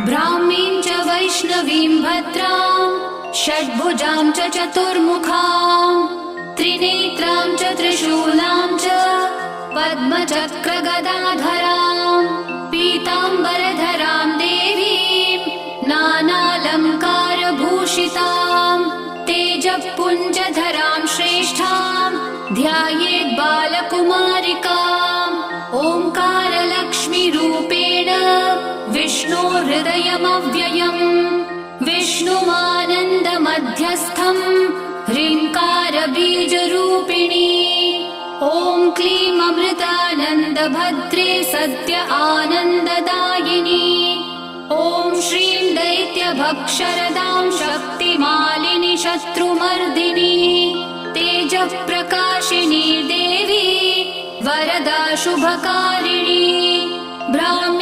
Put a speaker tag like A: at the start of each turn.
A: ब्राह्मीं च वैष्णवीं भद्रां षड्भुजां च चतुर्मुखां त्रिनेत्रां च त्रिशूलां च पद्मचक्रगदाधरां पीताम्बरधरां देवीं नानालङ्कारभूषितां तेजःपुञ्जधरां श्रेष्ठां ध्यायेत् बालकुमारिकाम् ओङ्कारलक्ष्मीरूपेण विष्णोर्हृदयमव्ययम् विष्णुमानन्दमध्यस्थम् ह्रीङ्कारबीजरूपिणी ॐ क्लीं अमृतानन्दभद्रे सद्य आनन्ददायिनी ॐ श्रीं दैत्यभक्षरदां शक्तिमालिनि शत्रुमर्दिनी तेजःप्रकाशिनी देवी वरदा शुभकारिणी ब्राह्मी